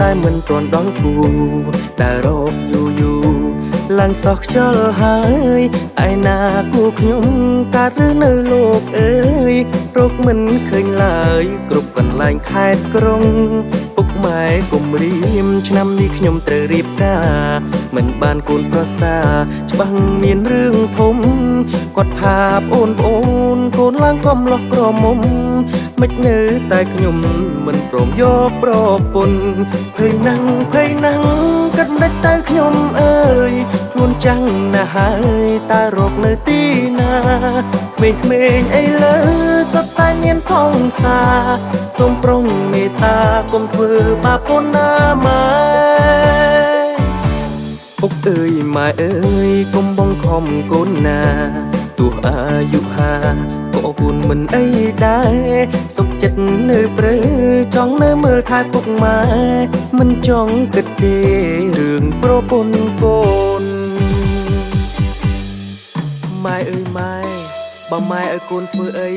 តែមិនទាន់ដល់គូដែលរកយូរឡើងសោះខ្យល់ហើយឯណាគូខ្ញុំកើតឬនៅលោកអើយរកមិនឃើញឡើយគ្រប់កន្លែងខេត្តក្រុងពុកម៉ែកុំរៀមឆ្នាំនេះខ្ញុំត្រូវរៀបការមិនបានកូនប្រសាច្បាស់មានរឿងធំគាត់ថាប្អូនកូនឡើងកំលោះក្រមុំមិននៅតែខ្ញុំមិនព្រមយកប្រពន្ធភ័យណាស់កាត់មិនដេចទៅខ្ញុំអើយខ្លួនចាំងណាស់ហើយតើរកនៅទីណាក្មេងអីលើសុទ្ធតែមានសង្សារសូមប្រុងមេត្តាកុំធ្វើបាបប៉ុណ្ណាម៉ែពុកអើយម៉ែអើយកុំបងខំកូនណាទោះអាយុក៏គូនមិនអីដែរសុខចិត្តនៅព្រៃចង់នៅមើលថែពុកម៉ែមិនចង់គិតទេរឿងប្រពន្ធកូនម៉ែអើយម៉ែបើម៉ែឲ្យកូនធ្វើអី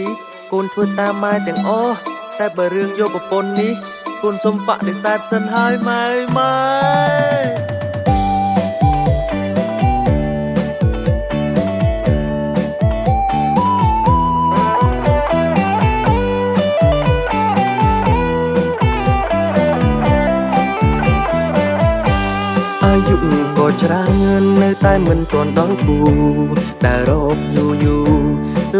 កូនធ្វើតាមម៉ែទាំងអស់តែបើរឿងយកប្រពន្ធនេះកូនសុំបដិសេធសិនហើយម៉ែអើយម៉ែអាយុក៏ច្រើននៅតែមិនទាន់ដល់គូដែលរកយូរ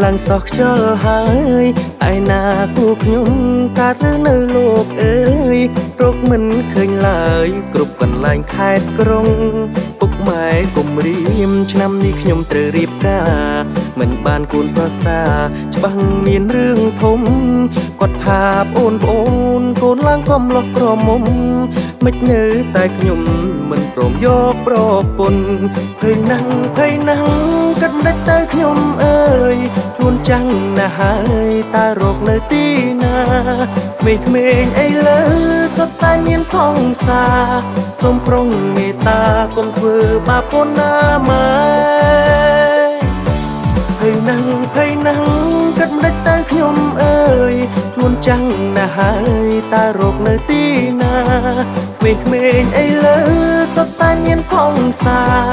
ឡើងសោះខ្យល់ហើយឯណាគូខ្ញុំកើតឬនៅលោកអើយរកមិនឃើញឡើយគ្រប់កន្លែងខេត្តក្រុងពុកម៉ែកុំរៀមឆ្នាំនេះខ្ញុំត្រូវរៀបការមិនបានកូនប្រសាច្បាស់មានរឿងធំគាត់ថាប្អូនកូនឡើងកំលោះក្រមុំមិននៅតែខ្ញុំមិនព្រមយកប្រពន្ធភ័យណាស់កាត់មិនដេចទៅខ្ញុំអើយខ្លួនចាំងណាស់ហើយតើរកនៅទីណាក្មេងអីលើសុទ្ធតែមានសង្សារសូមប្រុងមេត្តាកុំធ្វើបាបប៉ុណ្ណាម៉ែភ័យណាស់កាត់មិនដេចទៅខ្ញុំអើយខ្លួនចាំងណាស់ហើយតើរកនៅទីណាក្មេងអីលើសុទ្ធតែមានសង្សារ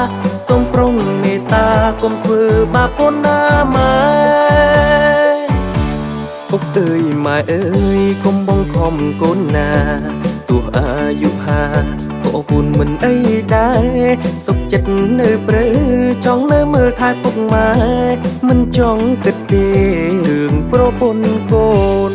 សូមប្រុងមេត្តាកុំធ្វើបាបប៉ុណ្ណាម៉ែពុកអើយម៉ែអើយកុំបងខំកូនណាទោះអាយុក៏គូនមិនអីដែរសុខចិត្តនៅព្រៃចង់នៅមើលថែពុកម៉ែមិនចង់គិតទេរឿងប្រពន្ធកូន